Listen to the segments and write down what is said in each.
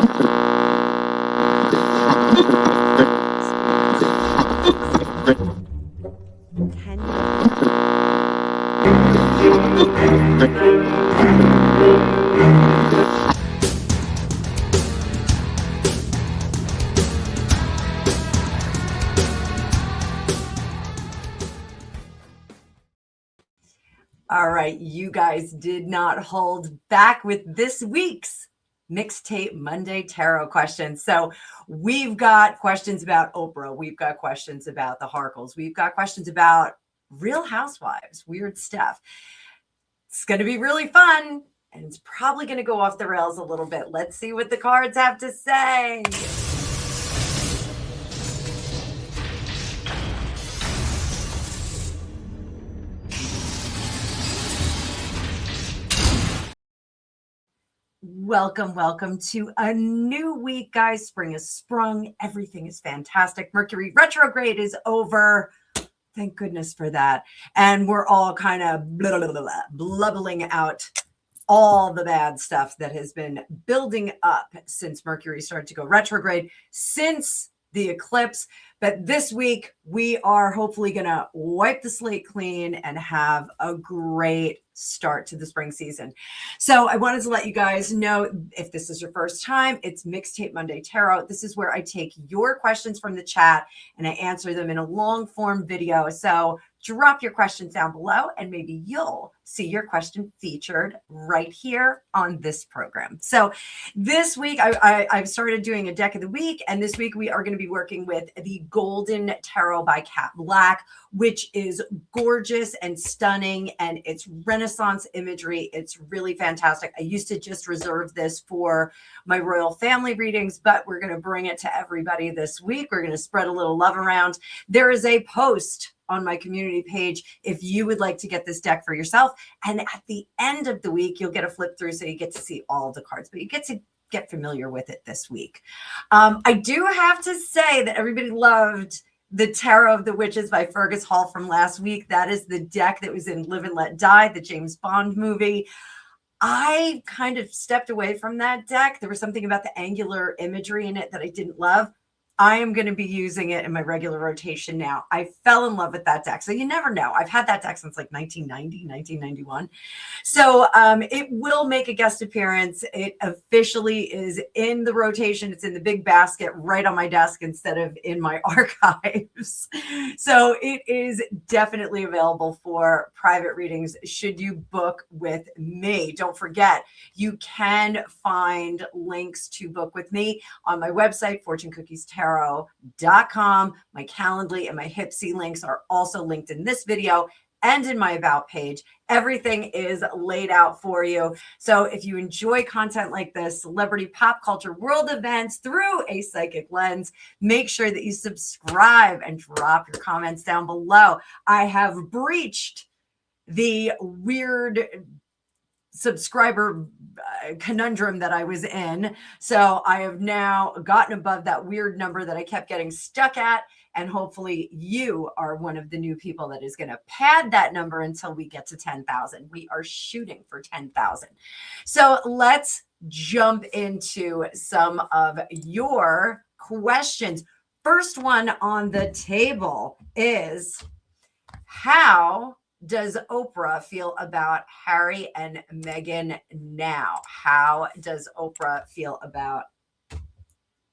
All right, you guys did not hold back with this week's Mixtape Monday Tarot questions. So we've got questions about Oprah. We've got questions about the Harkles. We've got questions about Real Housewives, weird stuff. It's going to be really fun, and it's probably going to go off the rails a little bit. Let's see what the cards have to say. Welcome to a new week, guys. Spring has sprung. Everything is fantastic. Mercury retrograde is over. Thank goodness for that. And we're all kind of blubbling out all the bad stuff that has been building up since Mercury started to go retrograde, since the eclipse. But this week, we are hopefully going to wipe the slate clean and have a great start to the spring season. So I wanted to let you guys know, if this is your first time, it's Mixtape Monday Tarot. This is where I take your questions from the chat and I answer them in a long form video. So drop your questions down below and maybe you'll see your question featured right here on this program. So this week I've started doing a deck of the week, and this week we are going to be working with the Golden Tarot by Cat Black, which is gorgeous and stunning, and it's Renaissance imagery. It's really fantastic. I used to just reserve this for my royal family readings, but we're going to bring it to everybody this week. We're going to spread a little love around. There is a post on my community page if you would like to get this deck for yourself. And at the end of the week, you'll get a flip through, so you get to see all of the cards, but you get to get familiar with it this week. I do have to say that everybody loved the Tarot of the Witches by Fergus Hall from last week. That is the deck that was in Live and Let Die, the James Bond movie. I kind of stepped away from that deck. There was something about the angular imagery in it that I didn't love. I am going to be using it in my regular rotation now. I fell in love with that deck. So you never know. I've had that deck since like 1990, 1991. So it will make a guest appearance. It officially is in the rotation. It's in the big basket right on my desk instead of in my archives. So it is definitely available for private readings should you book with me. Don't forget, you can find links to book with me on my website, fortunecookiestarot.com. My Calendly and my Hipsy links are also linked in this video and in my About page. Everything is laid out for you. So if you enjoy content like this, celebrity, pop culture, world events through a psychic lens, make sure that you subscribe and drop your comments down below. I have breached the weird subscriber conundrum that I was in. So I have now gotten above that weird number that I kept getting stuck at. And hopefully you are one of the new people that is going to pad that number until we get to 10,000. We are shooting for 10,000. So let's jump into some of your questions. First one on the table is, how does Oprah feel about Harry and Meghan now? How does Oprah feel about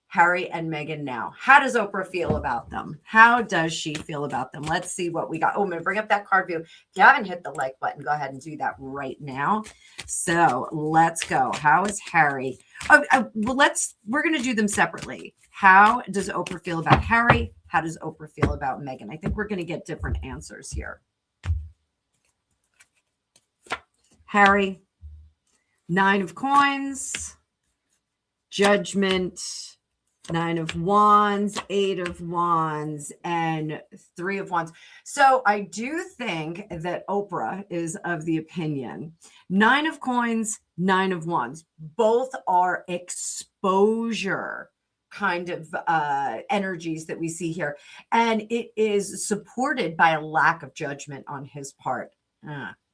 Harry and Meghan now? How does Oprah feel about them? How does she feel about them? Let's see what we got. Oh, I'm going to bring up that card view. If you haven't hit the like button, go ahead and do that right now. So let's go. How is Harry? We're going to do them separately. How does Oprah feel about Harry? How does Oprah feel about Meghan? I think we're going to get different answers here. Harry, 9 of Coins, Judgment, 9 of Wands, 8 of Wands, and 3 of Wands. So I do think that Oprah is of the opinion, 9 of Coins, 9 of Wands, both are exposure kind of energies that we see here. And it is supported by a lack of judgment on his part.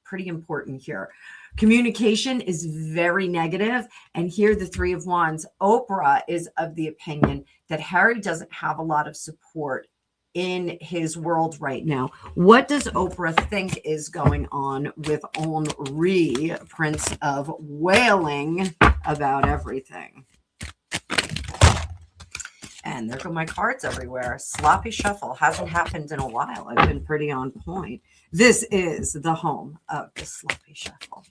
Pretty important here. Communication is very negative. And here, the Three of Wands, Oprah is of the opinion that Harry doesn't have a lot of support in his world right now. What does Oprah think is going on with Henri, Prince of Wailing, about everything? And there go my cards everywhere. Sloppy shuffle hasn't happened in a while. I've been pretty on point. This is the home of the sloppy shuffle.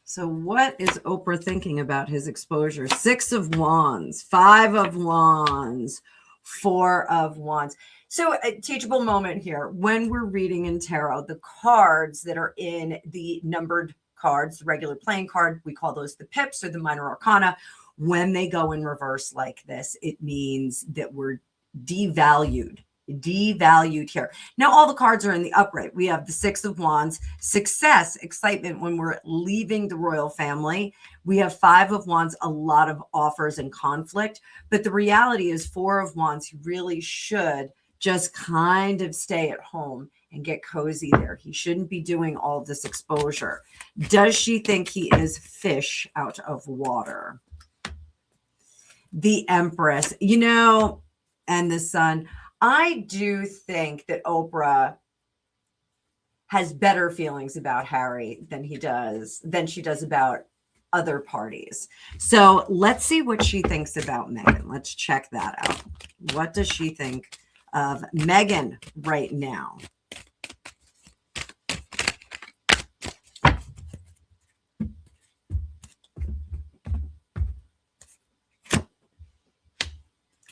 So what is Oprah thinking about his exposure? 6 of Wands, 5 of Wands, 4 of Wands. So a teachable moment here. When we're reading in tarot, the cards that are in the numbered cards, the regular playing card, we call those the pips or the minor arcana. When they go in reverse like this, it means that we're devalued here. Now, all the cards are in the upright. We have the 6 of Wands, success, excitement when we're leaving the royal family. We have 5 of Wands, a lot of offers and conflict. But the reality is 4 of Wands, he really should just kind of stay at home and get cozy there. He shouldn't be doing all this exposure. Does she think he is fish out of water? The Empress, and the Sun. I do think that Oprah has better feelings about Harry than she does about other parties. So let's see what she thinks about Meghan. Let's check that out. What does she think of Meghan right now?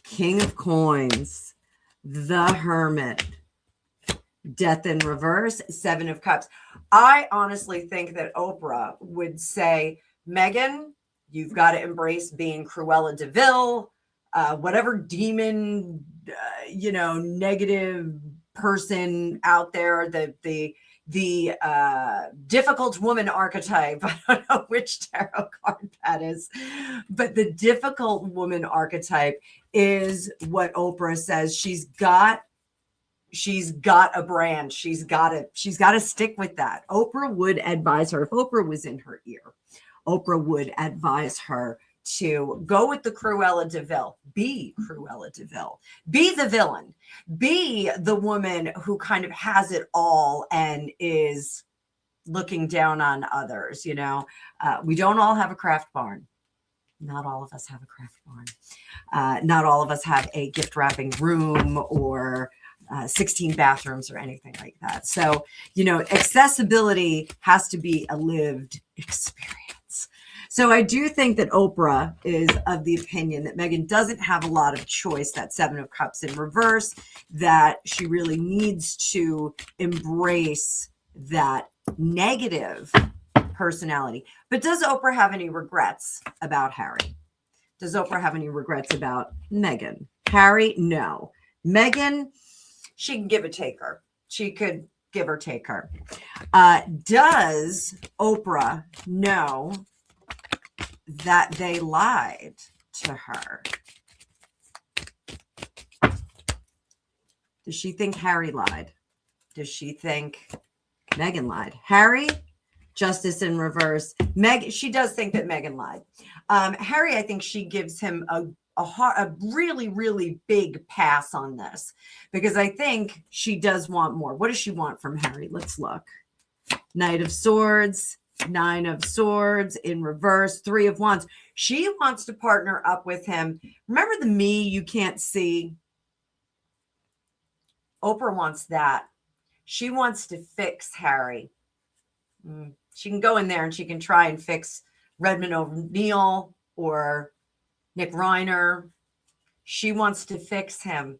King of Coins, the Hermit, Death in reverse, 7 of Cups. I honestly think that Oprah would say, Meghan, you've got to embrace being Cruella de Vil, whatever demon, negative person out there, the difficult woman archetype. I don't know which tarot card that is, but the difficult woman archetype is what Oprah says. She's got a brand. She's got to stick with that. Oprah would advise her, if Oprah was in her ear, Oprah would advise her to go with the Cruella de Vil. Be Cruella de Vil. Be the villain. Be the woman who kind of has it all and is looking down on others. We don't all have a craft barn. Not all of us have a craft barn. Not all of us have a gift wrapping room or 16 bathrooms or anything like that. So, accessibility has to be a lived experience. So I do think that Oprah is of the opinion that Meghan doesn't have a lot of choice, that 7 of Cups in reverse, that she really needs to embrace that negative personality. But does Oprah have any regrets about Harry? Does Oprah have any regrets about Meghan? Harry, no. Meghan, she can give or take her. She could give or take her. Does Oprah know that they lied to her? Does she think Harry lied? Does she think Meghan lied? Harry, Justice in reverse. She does think that Meghan lied. Harry, I think she gives him a really, really big pass on this, because I think she does want more. What does she want from Harry? Let's look. Knight of Swords, 9 of Swords in reverse, 3 of Wands. She wants to partner up with him. Remember the me you can't see? Oprah wants that. She wants to fix Harry. She can go in there and she can try and fix Redmond O'Neill or Nick Reiner. She wants to fix him.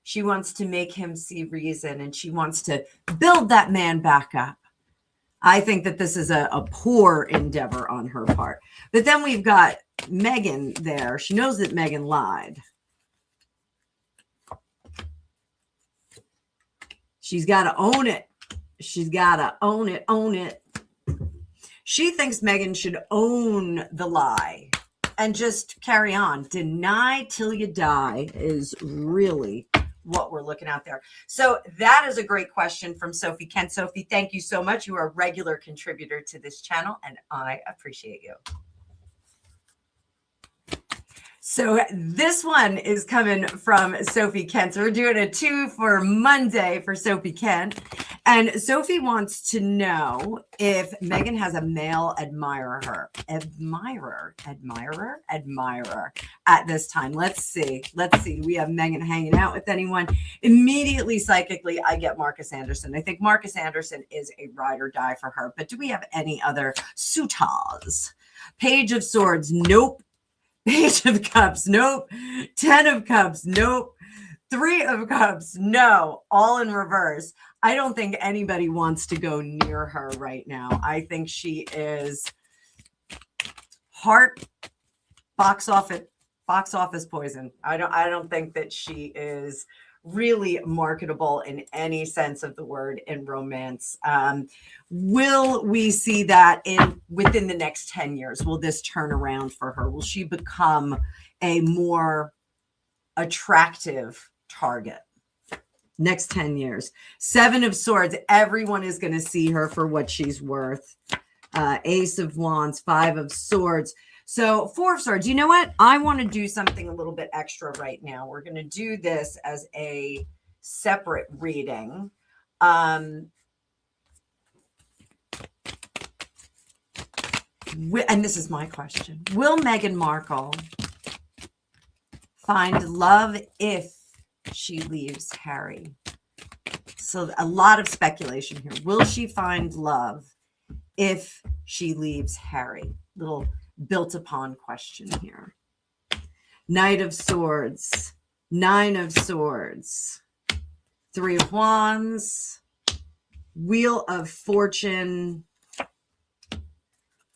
She wants to make him see reason, and she wants to build that man back up. I think that this is a poor endeavor on her part. But then we've got Meghan there. She knows that Meghan lied. She's got to own it. She's got to own it. She thinks Meghan should own the lie and just carry on. Deny till you die is really what we're looking at there. So that is a great question from Sophie Kent. Sophie, thank you so much. You are a regular contributor to this channel, and I appreciate you. So this one is coming from Sophie Kent. So we're doing a 2 for Monday for Sophie Kent. And Sophie wants to know if Meghan has a male admirer at this time. Let's see. Do we have Meghan hanging out with anyone? Immediately, psychically, I get Marcus Anderson. I think Marcus Anderson is a ride or die for her. But do we have any other suitors? Page of Swords, nope. Page of Cups, nope. 10 of Cups, nope. 3 of Cups, no. All in reverse. I don't think anybody wants to go near her right now. I think she is heart box office poison. I don't think that she is really marketable in any sense of the word in romance. Will we see that within the next 10 years? Will this turn around for her? Will she become a more attractive target? Next 10 years. 7 of Swords. Everyone is going to see her for what she's worth. Ace of Wands, 5 of Swords. So 4 of Swords. You know what? I want to do something a little bit extra right now. We're going to do this as a separate reading. And this is my question. Will Meghan Markle find love if she leaves Harry? So a lot of speculation here. Will she find love if she leaves Harry? Little built upon question here. Knight of Swords, 9 of Swords, 3 of Wands, Wheel of Fortune,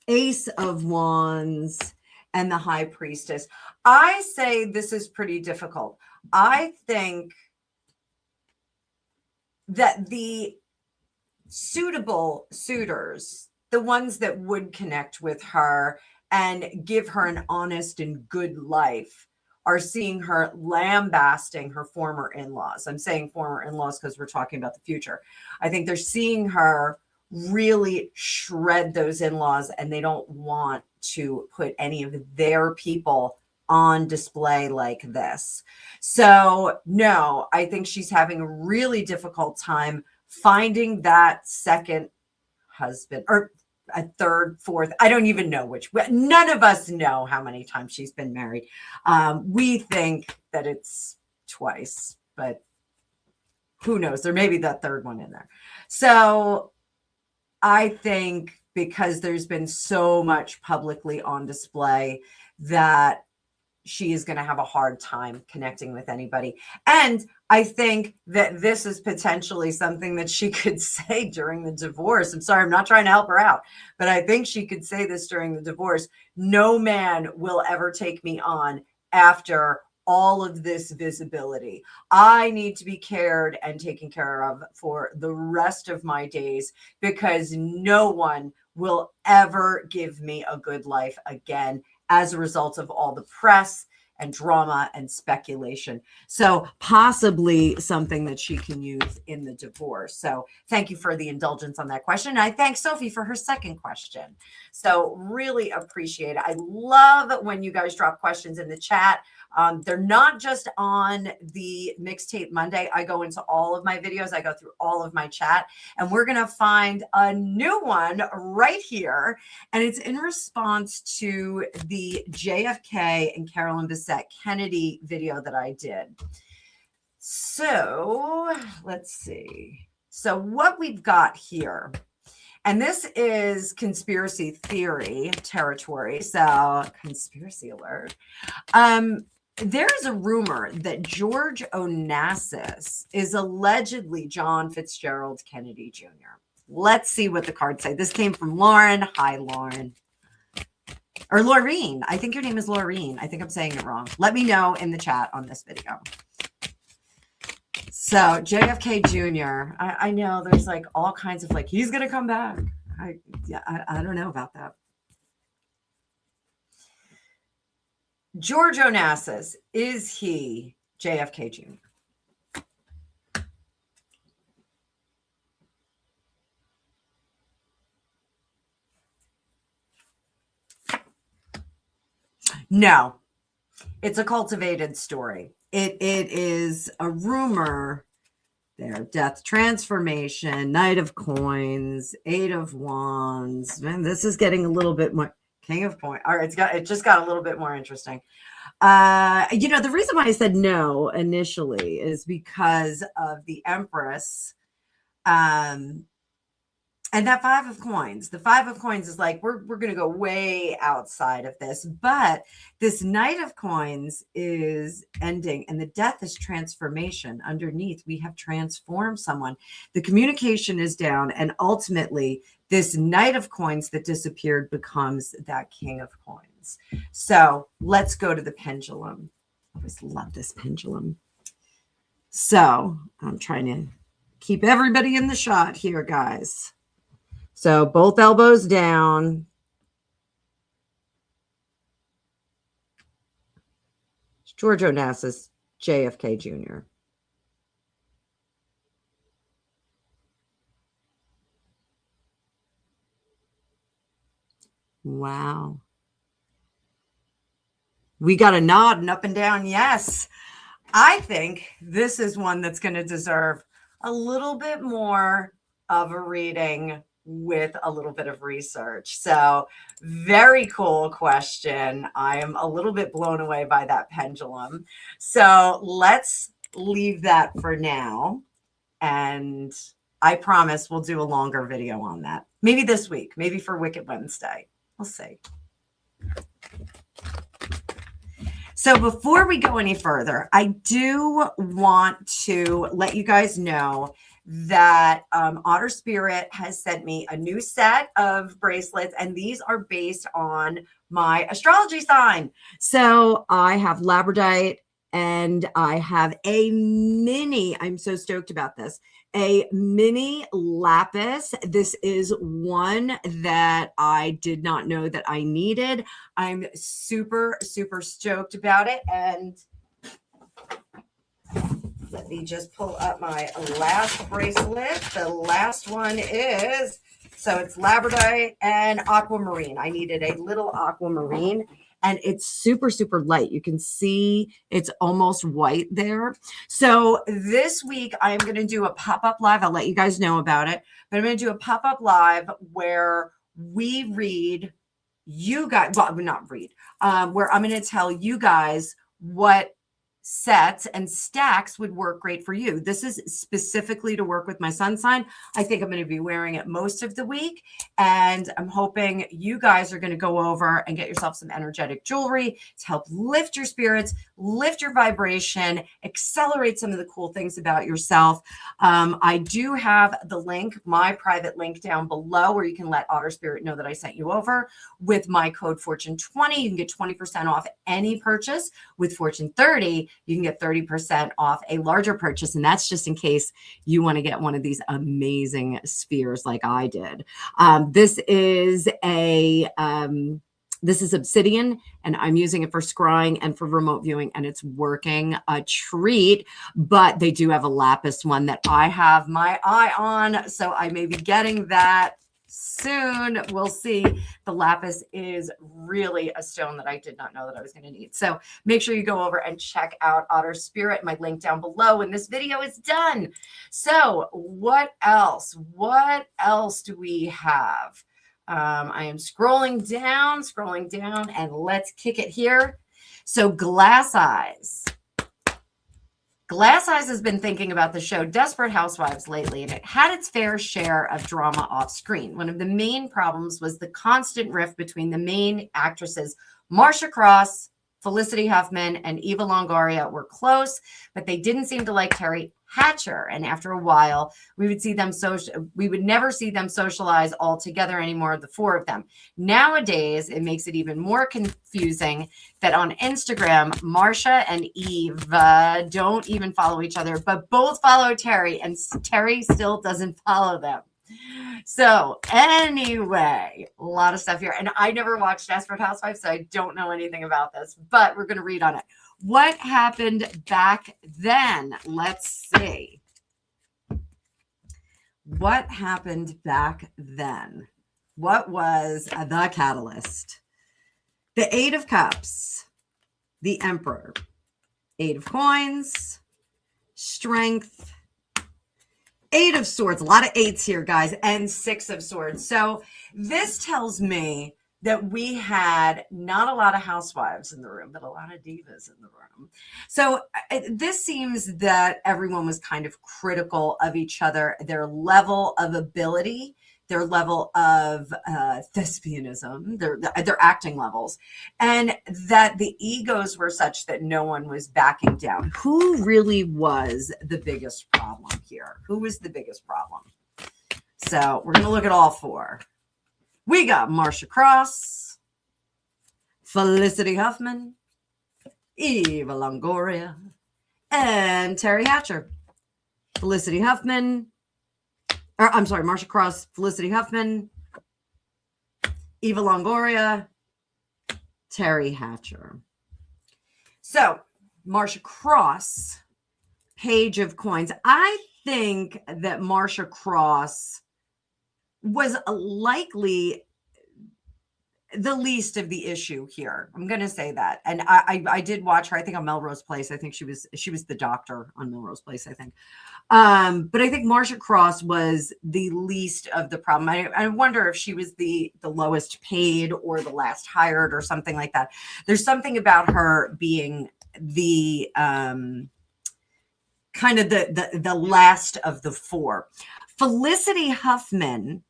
Ace of Wands, and the High Priestess. I say this is pretty difficult. I think that the suitable suitors, the ones that would connect with her and give her an honest and good life, are seeing her lambasting her former in-laws. I'm saying former in-laws because we're talking about the future. I think they're seeing her really shred those in-laws, and they don't want to put any of their people on display like this. So no, I think she's having a really difficult time finding that second husband, or a third, fourth. I don't even know which. None of us know how many times she's been married. We think that it's twice, but who knows? There may be that third one in there. So I think because there's been so much publicly on display that she is going to have a hard time connecting with anybody. And I think that this is potentially something that she could say during the divorce. I'm sorry, I'm not trying to help her out, but I think she could say this during the divorce. No man will ever take me on after all of this visibility. I need to be cared and taken care of for the rest of my days, because no one will ever give me a good life again as a result of all the press and drama and speculation. So possibly something that she can use in the divorce. So thank you for the indulgence on that question. And I thank Sophie for her second question. So really appreciate it. I love when you guys drop questions in the chat. They're not just on the Mixtape Monday. I go into all of my videos. I go through all of my chat, and we're going to find a new one right here. And it's in response to the JFK and Carolyn Bessette Kennedy video that I did. So let's see. So what we've got here, and this is conspiracy theory territory. So conspiracy alert. There is a rumor that George Onassis is allegedly John Fitzgerald Kennedy Jr. Let's see what the cards say. This came from Lauren. Hi, Lauren. Or Laureen. I think your name is Laureen. I think I'm saying it wrong. Let me know in the chat on this video. So JFK Jr. I know there's like all kinds of like, he's going to come back. I don't know about that. George Onassis, is he JFK Jr.? No, it's a cultivated story. It is a rumor. There, death, transformation, Knight of Coins, Eight of Wands. Man, this is getting a little bit more. King of Coins. All right, it just got a little bit more interesting. The reason why I said no initially is because of the Empress. And that Five of Coins. The Five of Coins is like, we're going to go way outside of this. But this Knight of Coins is ending, and the death is transformation. Underneath, we have transformed someone. The communication is down, and ultimately, this Knight of Coins that disappeared becomes that King of Coins. So let's go to the pendulum. I always love this pendulum. So I'm trying to keep everybody in the shot here, guys. So both elbows down. George Onassis, JFK Jr. Wow. We got a nod and up and down. Yes. I think this is one that's going to deserve a little bit more of a reading with a little bit of research. So very cool question. I am a little bit blown away by that pendulum. So let's leave that for now. And I promise we'll do a longer video on that. Maybe this week, maybe for Wicked Wednesday. We'll see. So before we go any further, I do want to let you guys know that Otter Spirit has sent me a new set of bracelets, and these are based on my astrology sign. So I have labradorite, and I have a mini, I'm so stoked about this, a mini lapis. This is one that I did not know that I needed. I'm super, super stoked about it. And let me just pull up my last bracelet. The last one is, so it's labradorite and aquamarine. I needed a little aquamarine, and it's super, super light. You can see it's almost white there. So this week I'm going to do a pop-up live. I'll let you guys know about it, but I'm going to do a pop-up live where we read you guys, well, not read, where I'm going to tell you guys what sets and stacks would work great for you. This is specifically to work with my sun sign. I think I'm going to be wearing it most of the week, and I'm hoping you guys are going to go over and get yourself some energetic jewelry to help lift your spirits, lift your vibration, accelerate some of the cool things about yourself. I do have the link, my private link down below, where you can let Otter Spirit know that I sent you over. With my code Fortune20, you can get 20% off any purchase. With Fortune30, you can get 30% off a larger purchase. And that's just in case you want to get one of these amazing spheres like I did. This is obsidian, and I'm using it for scrying and for remote viewing, and it's working a treat. But they do have a lapis one that I have my eye on, so I may be getting that soon. We'll see. The lapis is really a stone that I did not know that I was going to need. So make sure you go over and check out Otter Spirit, my link down below when this video is done. So what else? What else do we have? I am scrolling down, and let's kick it here. So Glass Eyes. Glass Eyes has been thinking about the show Desperate Housewives lately, and it had its fair share of drama off screen. One of the main problems was the constant rift between the main actresses. Marsha Cross, Felicity Huffman, and Eva Longoria were close, but they didn't seem to like Terry Hatcher. And after a while, we would never see them socialize all together anymore, the four of them. Nowadays, it makes it even more confusing that on Instagram, Marsha and Eva don't even follow each other, but both follow Terry, and Terry still doesn't follow them. So anyway, a lot of stuff here. And I never watched Desperate Housewives, so I don't know anything about this, but we're going to read on it. What happened back then? Let's see. What happened back then? What was the catalyst? The Eight of Cups, the Emperor, Eight of Coins, Strength, Eight of Swords, a lot of eights here, guys, and Six of Swords. So this tells me that we had not a lot of housewives in the room, but a lot of divas in the room. So this seems that everyone was kind of critical of each other, their level of ability, their level of thespianism, their acting levels, and that the egos were such that no one was backing down. Who really was the biggest problem here? Who was the biggest problem? So we're going to look at all four. We got Marcia Cross, Felicity Huffman, Eva Longoria, and Terry Hatcher. Felicity Huffman, Marcia Cross, Felicity Huffman, Eva Longoria, Terry Hatcher. So, Marcia Cross, Page of Coins. I think that Marcia Cross was likely the least of the issue here. I'm going to say that. And I did watch her, I think on Melrose Place. I think she was the doctor on Melrose Place, I think. But I think Marcia Cross was the least of the problem. I wonder if she was the lowest paid or the last hired or something like that. There's something about her being the kind of the last of the four. Felicity Huffman,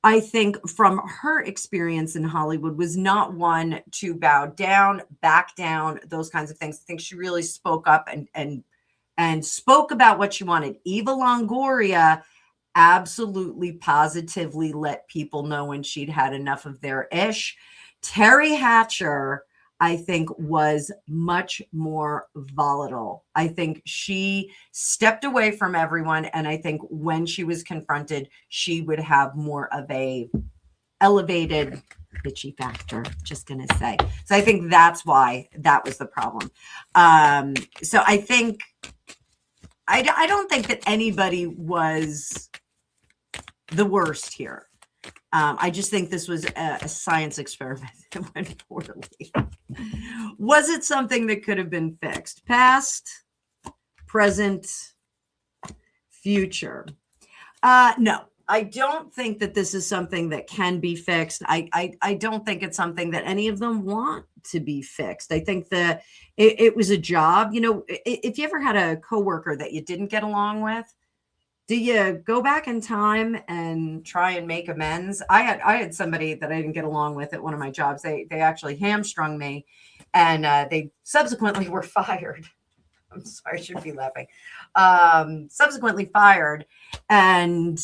I think from her experience in Hollywood, was not one to bow down, back down, those kinds of things. I think she really spoke up and spoke about what she wanted. Eva Longoria absolutely positively let people know when she'd had enough of their ish. Terry Hatcher, I think, was much more volatile. I think she stepped away from everyone. And I think when she was confronted, she would have more of a elevated bitchy factor, just going to say. So I think that's why that was the problem. So I think, I don't think that anybody was the worst here. I just think this was a science experiment that went poorly. Was it something that could have been fixed? Past, present, future? No, I don't think that this is something that can be fixed. I don't think it's something that any of them want to be fixed. I think that it was a job. You know, if you ever had a coworker that you didn't get along with, do you go back in time and try and make amends? I had somebody that I didn't get along with at one of my jobs. They actually hamstrung me, and they subsequently were fired. I'm sorry, I shouldn't be laughing. Subsequently fired, and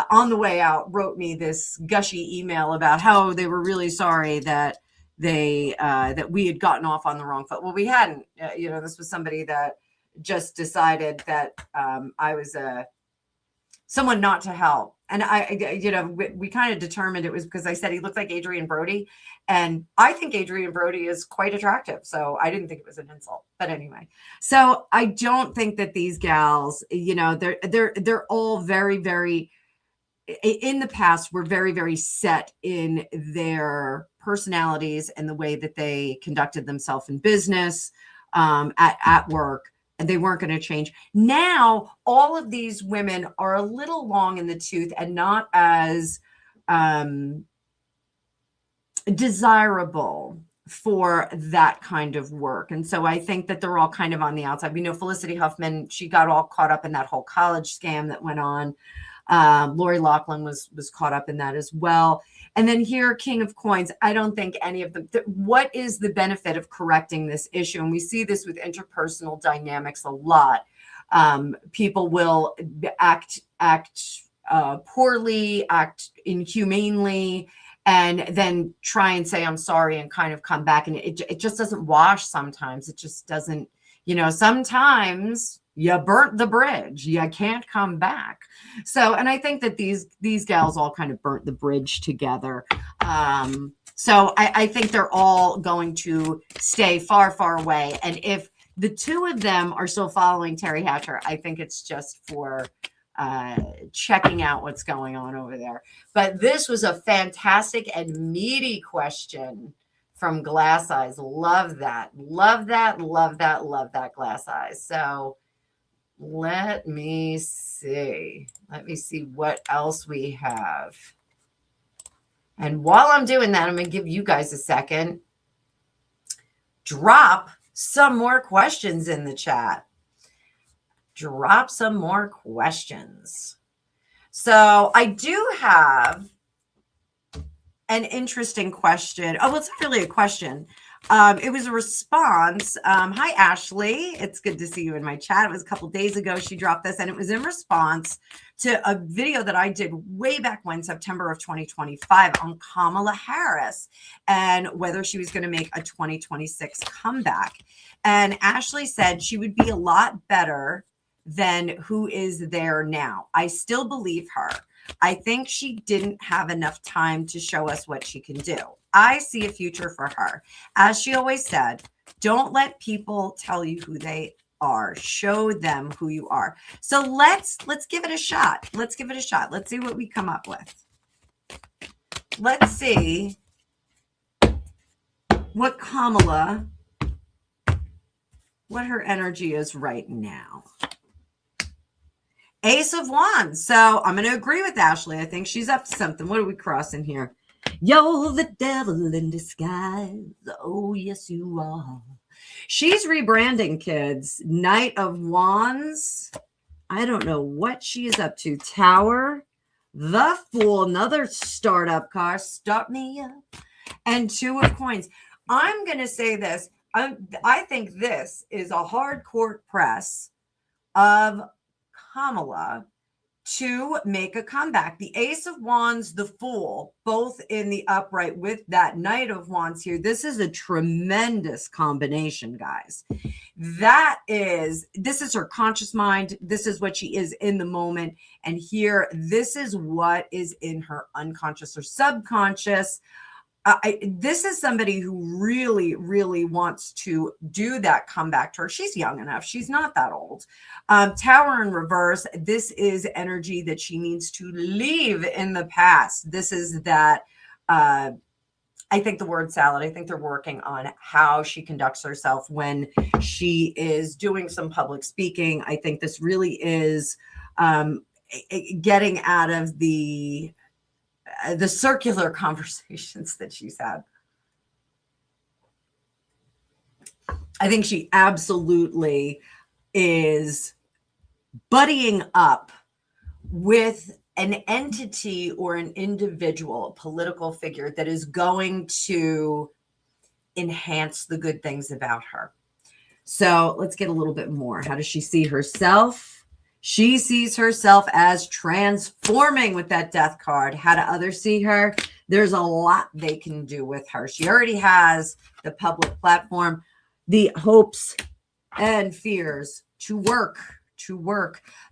on the way out wrote me this gushy email about how they were really sorry that that we had gotten off on the wrong foot. Well, we hadn't. This was somebody that just decided that I was someone not to help. And we kind of determined it was because I said he looked like Adrian Brody. And I think Adrian Brody is quite attractive. So I didn't think it was an insult. But anyway, so I don't think that these gals, they're all very, very, in the past, were very, very set in their personalities and the way that they conducted themselves in business, at work. And they weren't going to change. Now, all of these women are a little long in the tooth and not as desirable for that kind of work. And so I think that they're all kind of on the outside. Felicity Huffman, she got all caught up in that whole college scam that went on. Lori Loughlin was caught up in that as well. And then here, King of Coins, I don't think any of them. What is the benefit of correcting this issue? And we see this with interpersonal dynamics a lot. People will act poorly, act inhumanely, and then try and say, I'm sorry, and kind of come back. And it just doesn't wash sometimes. It just doesn't, sometimes you burnt the bridge. You can't come back. So, and I think that these gals all kind of burnt the bridge together. So I think they're all going to stay far, far away. And if the two of them are still following Terry Hatcher, I think it's just for checking out what's going on over there. But this was a fantastic and meaty question from Glass Eyes. Love that. Love that. Love that. Love that, Glass Eyes. So let me see. Let me see what else we have. And while I'm doing that, I'm going to give you guys a second. Drop some more questions in the chat. Drop some more questions. So I do have an interesting question. Oh, well, it's not really a question. It was a response. Hi, Ashley. It's good to see you in my chat. It was a couple days ago she dropped this, and it was in response to a video that I did way back when, September of 2025, on Kamala Harris and whether she was going to make a 2026 comeback. And Ashley said she would be a lot better than who is there now. I still believe her. I think she didn't have enough time to show us what she can do. I see a future for her. As she always said, don't let people tell you who they are. Show them who you are. So let's give it a shot. Let's give it a shot. Let's see what we come up with. Let's see what Kamala, what her energy is right now. Ace of Wands. So I'm going to agree with Ashley. I think she's up to something. What are we crossing here? You're the devil in disguise. Oh, yes, you are. She's rebranding, kids. Knight of Wands. I don't know what she is up to. Tower. The Fool. Another startup car. Start me up. And Two of Coins. I'm going to say this. I think this is a hard court press of Kamala to make a comeback. The Ace of Wands, the Fool, both in the upright with that Knight of Wands here. This is a tremendous combination, guys. This is her conscious mind. This is what she is in the moment. And here, this is what is in her unconscious or subconscious. This is somebody who really, really wants to do that comeback to her. She's young enough. She's not that old. Tower in reverse. This is energy that she needs to leave in the past. This is that, I think the word salad, I think they're working on how she conducts herself when she is doing some public speaking. I think this really is getting out of the circular conversations that she's had. I think she absolutely is buddying up with an entity or an individual, a political figure that is going to enhance the good things about her. So let's get a little bit more. How does she see herself? She sees herself as transforming with that Death card. How do others see her? There's a lot they can do with her. She already has the public platform, the hopes and fears to work.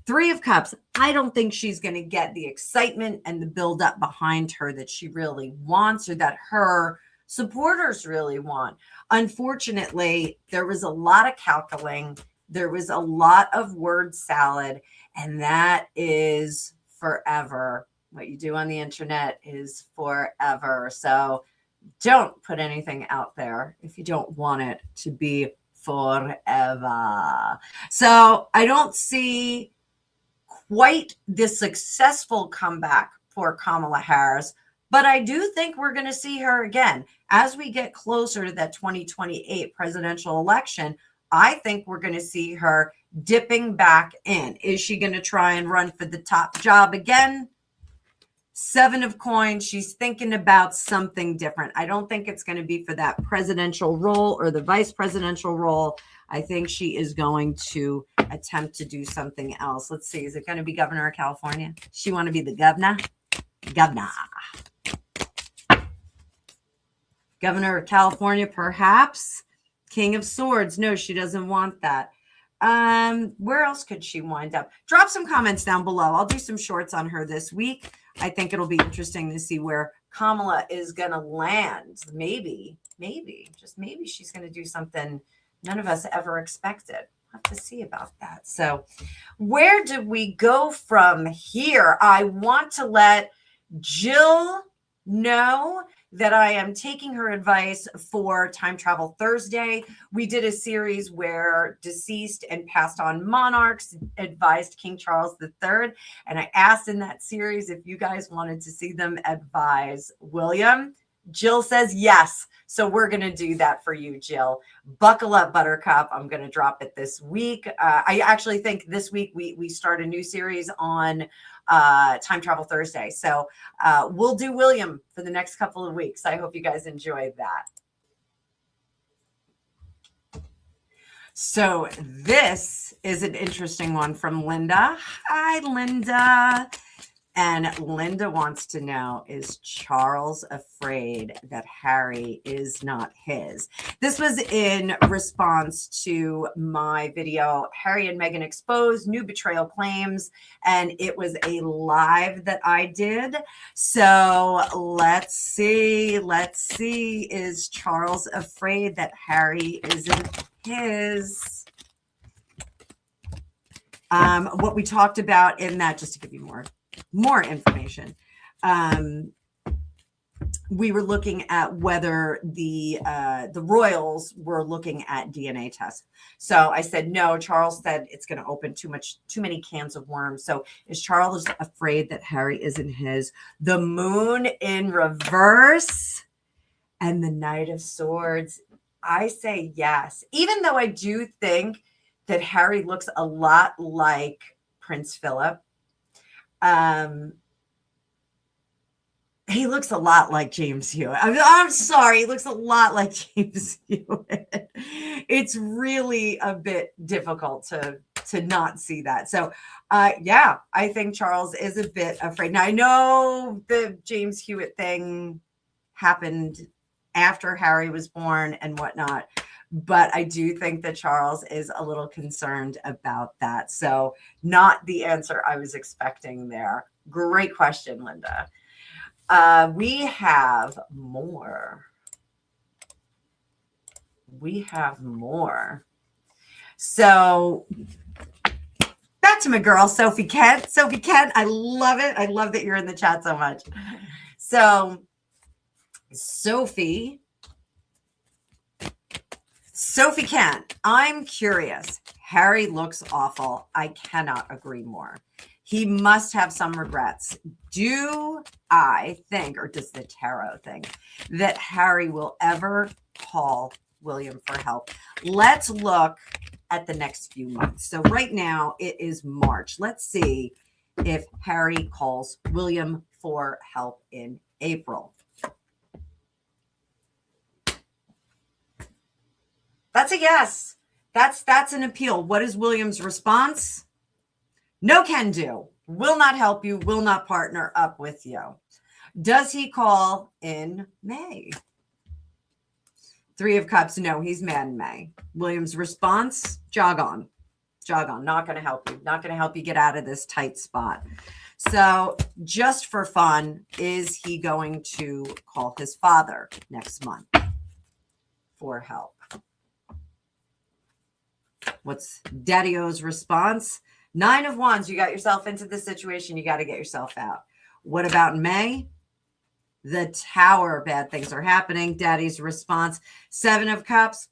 Three of Cups. I don't think she's going to get the excitement and the buildup behind her that she really wants or that her supporters really want. Unfortunately, there was a lot of calculating. There was a lot of word salad, and that is forever. What you do on the internet is forever. So don't put anything out there if you don't want it to be forever. So I don't see quite the successful comeback for Kamala Harris, but I do think we're going to see her again as we get closer to that 2028 presidential election. I think we're going to see her dipping back in. Is she going to try and run for the top job again? Seven of Coins. She's thinking about something different. I don't think it's going to be for that presidential role or the vice presidential role. I think she is going to attempt to do something else. Let's see. Is it going to be governor of California? She want to be the governor? Governor of California, perhaps. King of Swords. No, she doesn't want that. Where else could she wind up? Drop some comments down below. I'll do some shorts on her this week. I think it'll be interesting to see where Kamala is going to land. Maybe, just maybe she's going to do something none of us ever expected. We'll have to see about that. So where do we go from here? I want to let Jill know that I am taking her advice for Time Travel Thursday. We did a series where deceased and passed on monarchs advised King Charles III. And I asked in that series if you guys wanted to see them advise William. Jill says yes. So we're going to do that for you, Jill. Buckle up, Buttercup. I'm going to drop it this week. I actually think this week we start a new series on Time Travel Thursday. So we'll do William for the next couple of weeks. I hope you guys enjoyed that. So this is an interesting one from Linda. Hi, Linda. And Linda wants to know, is Charles afraid that Harry is not his? This was in response to my video, Harry and Meghan Exposed, New Betrayal Claims, and it was a live that I did. So let's see, is Charles afraid that Harry isn't his? What we talked about in that, just to give you more information. We were looking at whether the royals were looking at DNA tests. So I said, no, Charles said it's going to open too many cans of worms. So is Charles afraid that Harry isn't his? The moon in reverse and the Knight of Swords. I say yes, even though I do think that Harry looks a lot like Prince Philip. He looks a lot like James Hewitt. I'm sorry. He looks a lot like James Hewitt. It's really a bit difficult to not see that. So, yeah, I think Charles is a bit afraid. Now, I know the James Hewitt thing happened after Harry was born and whatnot, but I do think that Charles is a little concerned about that. So not the answer I was expecting there. Great question, Linda. We have more. So back to my girl, Sophie Kent. Sophie Kent, I love it. I love that you're in the chat so much. So Sophie Kent, I'm curious. Harry looks awful. I cannot agree more. He must have some regrets. Do I think, or does the tarot think, that Harry will ever call William for help? Let's look at the next few months. So right now it is March. Let's see if Harry calls William for help in April. That's a yes. That's an appeal. What is William's response? No can do. Will not help you. Will not partner up with you. Does he call in May? 3 of Cups. No, he's mad in May. William's response, jog on. Jog on. Not going to help you. Not going to help you get out of this tight spot. So just for fun, is he going to call his father next month for help? What's Daddy-O's response? 9 of Wands. You got yourself into this situation. You got to get yourself out. What about May? The Tower. Bad things are happening. Daddy's response. 7 of Cups.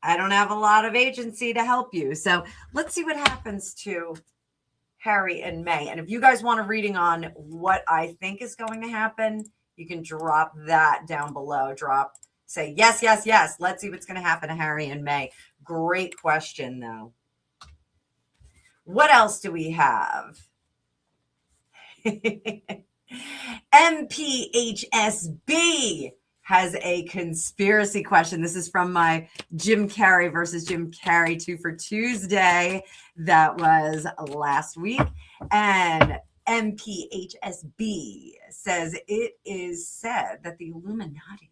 I don't have a lot of agency to help you. So let's see what happens to Harry in May. And if you guys want a reading on what I think is going to happen, you can drop that down below. Say yes, yes, yes. Let's see what's going to happen to Harry in May. Great question, though. What else do we have? MPHSB has a conspiracy question. This is from my Jim Carrey versus Jim Carrey 2 for Tuesday. That was last week. And MPHSB says it is said that the Illuminati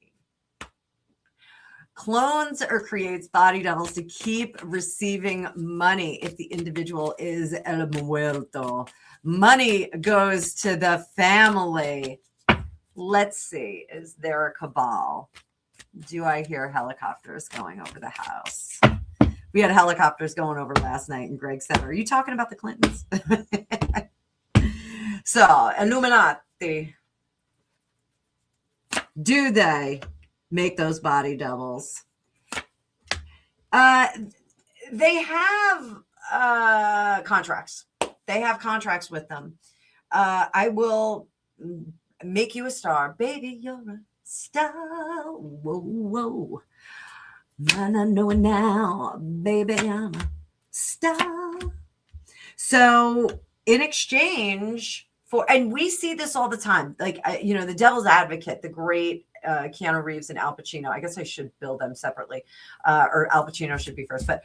clones or creates body doubles to keep receiving money if the individual is el muerto. Money goes to the family. Let's see. Is there a cabal? Do I hear helicopters going over the house? We had helicopters going over last night, and Greg said, are you talking about the Clintons? So, Illuminati. Do they make those body doubles? They have contracts. They have contracts with them. I will make you a star. Baby, you're a star. Whoa, whoa. Man, I know it now. Baby, I'm a star. So in exchange for, and we see this all the time, like, the Devil's Advocate, the great Keanu Reeves and Al Pacino. I guess I should bill them separately, or Al Pacino should be first. But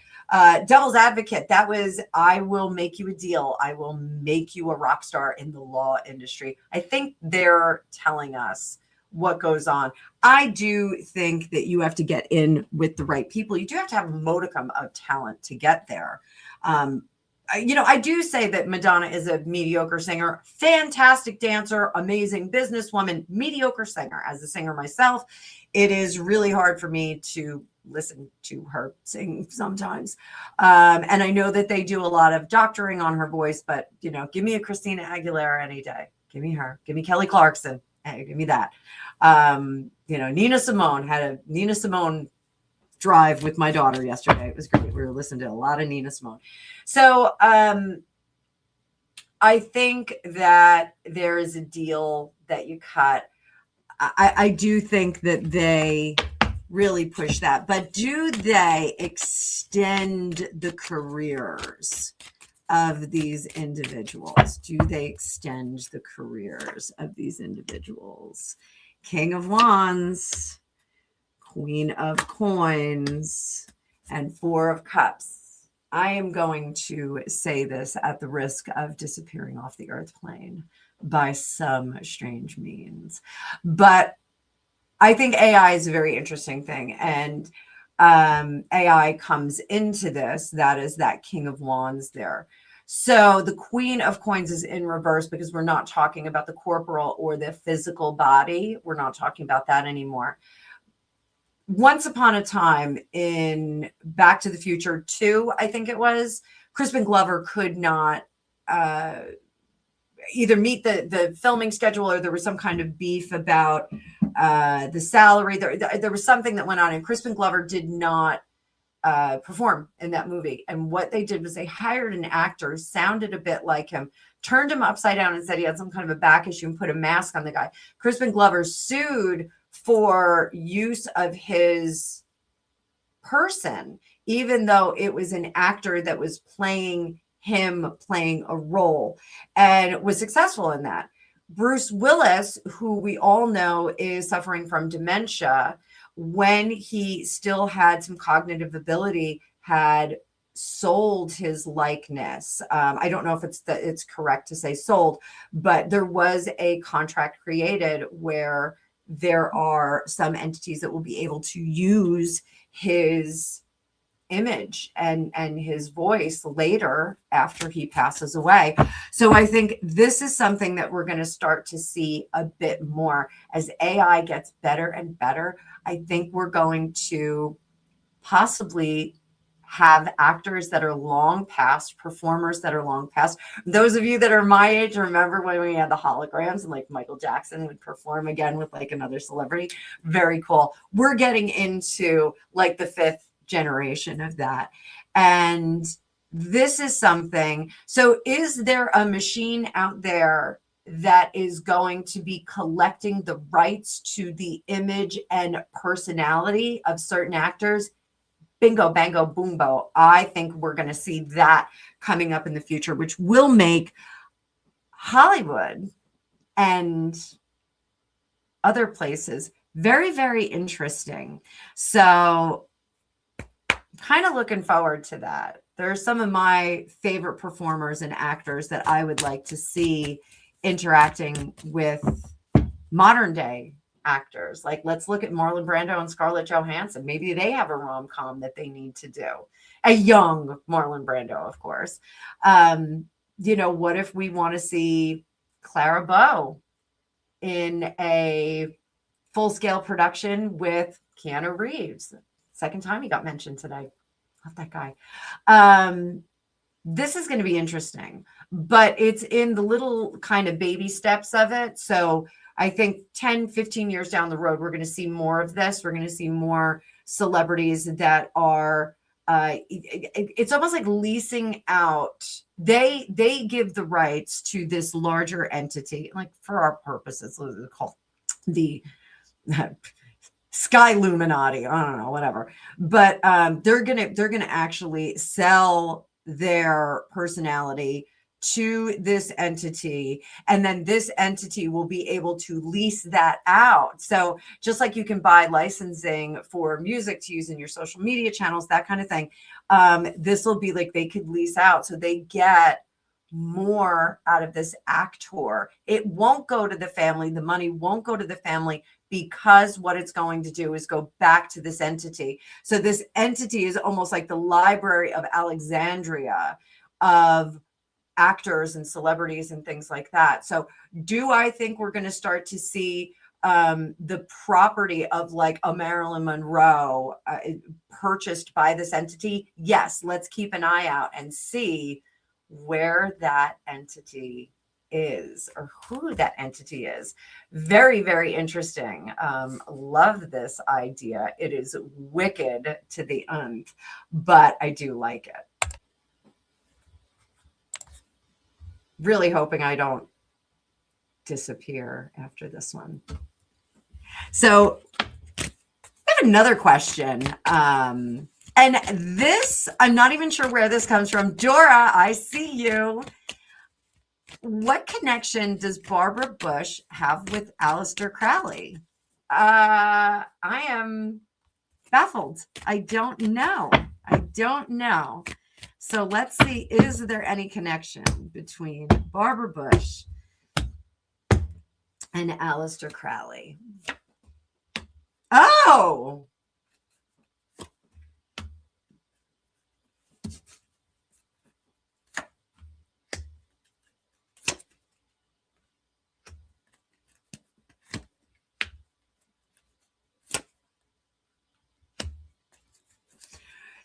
Devil's Advocate, that was, I will make you a deal. I will make you a rock star in the law industry. I think they're telling us what goes on. I do think that you have to get in with the right people. You do have to have a modicum of talent to get there. I do say that Madonna is a mediocre singer, fantastic dancer, amazing businesswoman, mediocre singer. As a singer myself, it is really hard for me to listen to her sing sometimes. And I know that they do a lot of doctoring on her voice, but, give me a Christina Aguilera any day. Give me her. Give me Kelly Clarkson. Hey, give me that. Nina Simone drive with my daughter yesterday. It was great. We were listening to a lot of Nina Simone. So I think that there is a deal that you cut. I do think that they really push that, but do they extend the careers of these individuals? Do they extend the careers of these individuals? King of Wands, Queen of Coins, and Four of Cups. I am going to say this at the risk of disappearing off the earth plane by some strange means. But I think AI is a very interesting thing. And AI comes into this. That is that King of Wands there. So the Queen of Coins is in reverse because we're not talking about the corporal or the physical body. We're not talking about that anymore. Once upon a time in Back to the Future 2, I think it was, Crispin Glover could not either meet the filming schedule, or there was some kind of beef about the salary. There was something that went on, and Crispin Glover did not perform in that movie. And what they did was they hired an actor who sounded a bit like him, turned him upside down and said he had some kind of a back issue, and put a mask on the guy. Crispin Glover sued for use of his person, even though it was an actor that was playing him, playing a role, and was successful in that. Bruce Willis, who we all know is suffering from dementia, when he still had some cognitive ability, had sold his likeness. I don't know if it's correct to say sold, but there was a contract created where there are some entities that will be able to use his image and his voice later after he passes away. So I think this is something that we're going to start to see a bit more as AI gets better and better. I think we're going to possibly have actors that are long past, performers that are long past. Those of you that are my age remember when we had the holograms and like Michael Jackson would perform again with like another celebrity. Very cool. We're getting into like the fifth generation of that. And this is something. So is there a machine out there that is going to be collecting the rights to the image and personality of certain actors? Bingo, bango, boombo. I think we're going to see that coming up in the future, which will make Hollywood and other places very, very interesting. So kind of looking forward to that. There are some of my favorite performers and actors that I would like to see interacting with modern day actors. Like, let's look at Marlon Brando and Scarlett Johansson. Maybe they have a rom-com that they need to do. A young Marlon Brando, of course. What if we want to see Clara Bow in a full-scale production with Keanu Reeves? Second time he got mentioned today. Love that guy. This is going to be interesting, but it's in the little kind of baby steps of it. So I think 10, 15 years down the road, we're going to see more of this. We're going to see more celebrities that are, it's almost like leasing out. They give the rights to this larger entity, like for our purposes, let's call the Sky Illuminati. I don't know, whatever. But they're gonna actually sell their personality to this entity, and then this entity will be able to lease that out. So just like you can buy licensing for music to use in your social media channels, that kind of thing, this will be like they could lease out, so they get more out of this actor. It won't go to the family. The money won't go to the family, because what it's going to do is go back to this entity. So this entity is almost like the Library of Alexandria of actors and celebrities and things like that. So do I think we're going to start to see the property of like a Marilyn Monroe purchased by this entity? Yes, let's keep an eye out and see where that entity is, or who that entity is. Very, very interesting. Love this idea. It is wicked to the nth, but I do like it. Really hoping I don't disappear after this one. So I have another question. And this, I'm not even sure where this comes from. Dora, I see you. What connection does Barbara Bush have with Aleister Crowley? I am baffled. I don't know. So let's see, is there any connection between Barbara Bush and Aleister Crowley? Oh!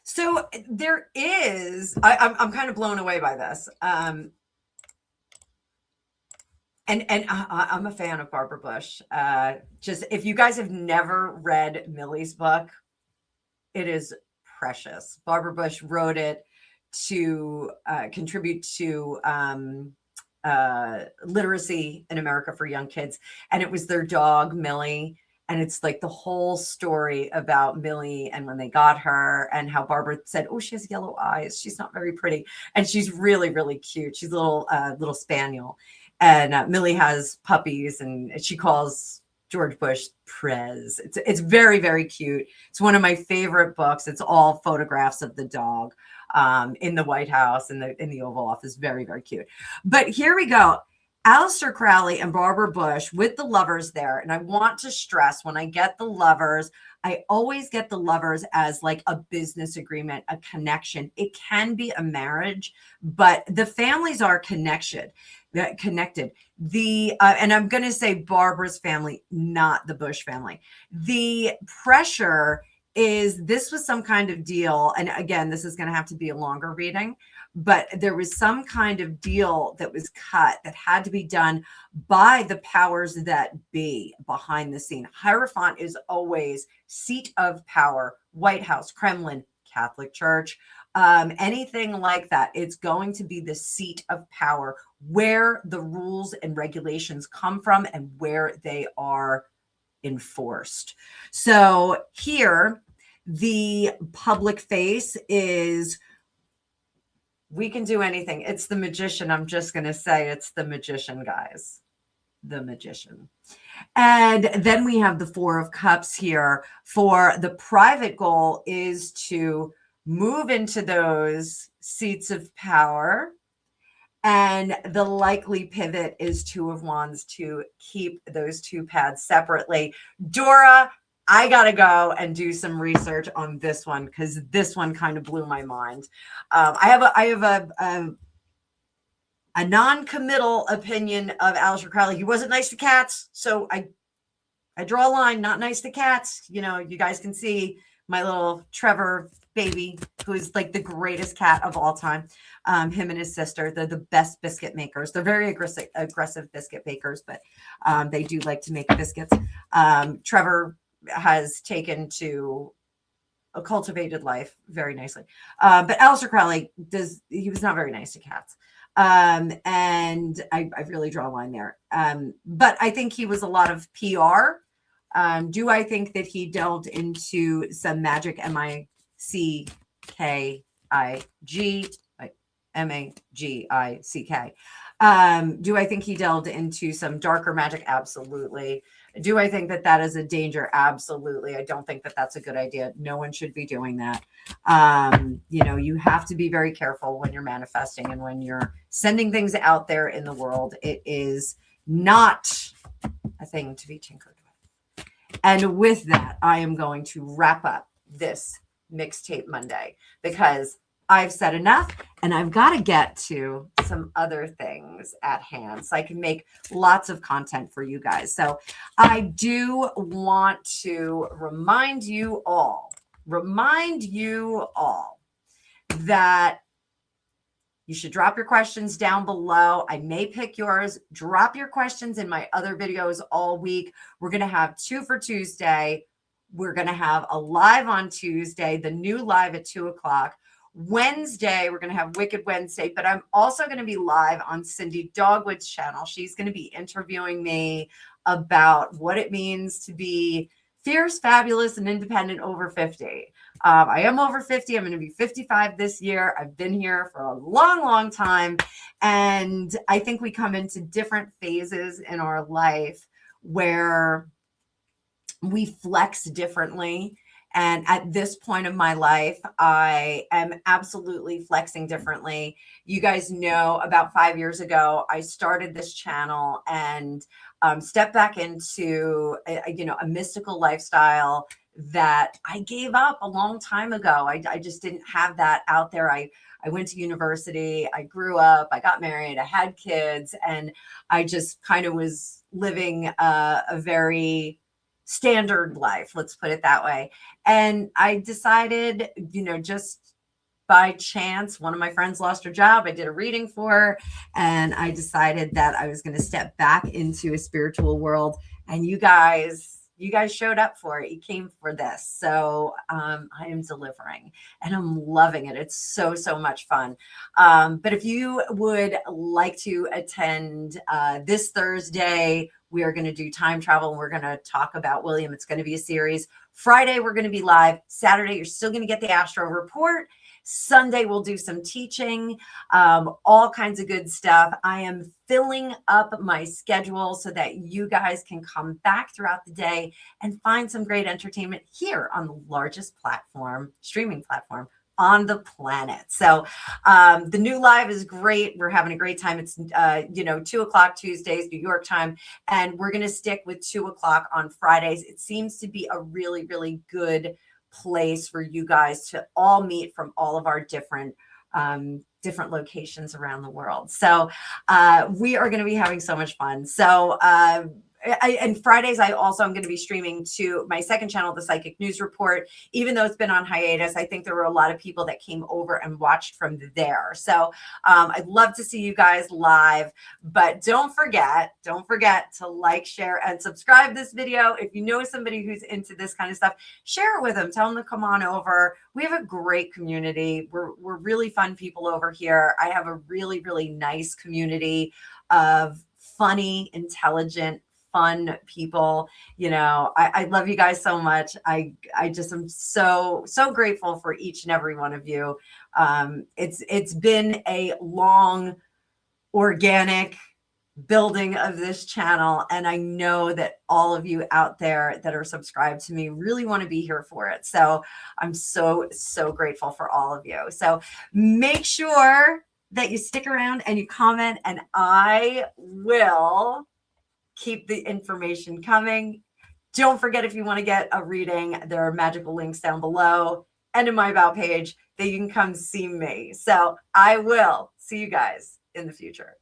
So there is, I'm kind of blown away by this. And I'm a fan of Barbara Bush. Just if you guys have never read Millie's book, it is precious. Barbara Bush wrote it to contribute to literacy in America for young kids. And it was their dog, Millie. And it's like the whole story about Millie and when they got her, and how Barbara said, oh, she has yellow eyes. She's not very pretty. And she's really, really cute. She's a little spaniel. And Millie has puppies, and she calls George Bush Prez. It's very, very cute. It's one of my favorite books. It's all photographs of the dog in the White House and in the Oval Office. Very, very cute. But here we go. Aleister Crowley and Barbara Bush with the lovers there. And I want to stress, when I get the lovers, I always get the lovers as like a business agreement, a connection. It can be a marriage, but the families are connected. And I'm going to say Barbara's family, not the Bush family. The pressure is this was some kind of deal. And again, this is going to have to be a longer reading, but there was some kind of deal that was cut that had to be done by the powers that be behind the scene. Hierophant is always seat of power, White House, Kremlin, Catholic Church, anything like that. It's going to be the seat of power, where the rules and regulations come from and where they are enforced. So here, the public face is, we can do anything. It's the magician. I'm just going to say it's the magician, guys. The magician. And then we have the Four of Cups here. For the private goal is to move into those seats of power. And the likely pivot is Two of Wands, to keep those two paths separately. Dora, I got to go and do some research on this one, because this one kind of blew my mind. I have a non-committal opinion of Aleister Crowley. He wasn't nice to cats. So I draw a line, not nice to cats. You know, you guys can see my little Trevor baby, who is like the greatest cat of all time. Him and his sister, they're the best biscuit makers. They're very aggressive biscuit bakers, but they do like to make biscuits. Trevor has taken to a cultivated life very nicely. But Aleister Crowley he was not very nice to cats. And I really draw a line there. But I think he was a lot of PR. Do I think that he delved into some magic, MAGIC, do I think he delved into some darker magic? Absolutely. Do I think that that is a danger? Absolutely. I don't think that that's a good idea. No one should be doing that. You have to be very careful when you're manifesting and when you're sending things out there in the world. It is not a thing to be tinkered with. And with that, I am going to wrap up this Mixtape Monday because I've said enough and I've got to get to some other things at hand so I can make lots of content for you guys. So I do want to remind you all that you should drop your questions down below. I may pick yours. Drop your questions in my other videos all week. We're going to have 2 for Tuesday. We're going to have a live on Tuesday, the new live at 2:00. Wednesday, we're going to have Wicked Wednesday, but I'm also going to be live on Cindy Dogwood's channel. She's going to be interviewing me about what it means to be fierce, fabulous, and independent over 50. I am over 50. I'm going to be 55 this year. I've been here for a long, long time. And I think we come into different phases in our life where we flex differently. And at this point of my life, I am absolutely flexing differently. You guys know about 5 years ago, I started this channel and stepped back into a mystical lifestyle that I gave up a long time ago. I just didn't have that out there. I went to university, I grew up, I got married, I had kids, and I just kind of was living a very standard life, let's put it that way. And I decided, just by chance, one of my friends lost her job. I did a reading for her, and I decided that I was going to step back into a spiritual world. And you guys showed up for it. You came for this. So I am delivering and I'm loving it. It's so, so much fun. But if you would like to attend this Thursday, we are going to do time travel and we're going to talk about William. It's going to be a series. Friday, we're going to be live. Saturday, you're still going to get the Astro Report. Sunday, we'll do some teaching, all kinds of good stuff. I am filling up my schedule so that you guys can come back throughout the day and find some great entertainment here on the largest streaming platform on the planet. So the new live is great. We're having a great time. It's 2:00 Tuesdays, New York time, and we're going to stick with 2:00 on Fridays. It seems to be a really, really good place for you guys to all meet from all of our different locations around the world. So we are going to be having so much fun. So and Fridays, I also am going to be streaming to my second channel, The Psychic News Report. Even though it's been on hiatus, I think there were a lot of people that came over and watched from there. So I'd love to see you guys live, but don't forget to like, share, and subscribe this video. If you know somebody who's into this kind of stuff, share it with them. Tell them to come on over. We have a great community. We're really fun people over here. I have a really, really nice community of funny, intelligent, fun people. I love you guys so much. I just am so grateful for each and every one of you. It's been a long organic building of this channel, and I know that all of you out there that are subscribed to me really want to be here for it. So I'm so grateful for all of you. So make sure that you stick around and you comment, and I will keep the information coming. Don't forget, if you want to get a reading, there are magical links down below and in my about page that you can come see me. So I will see you guys in the future.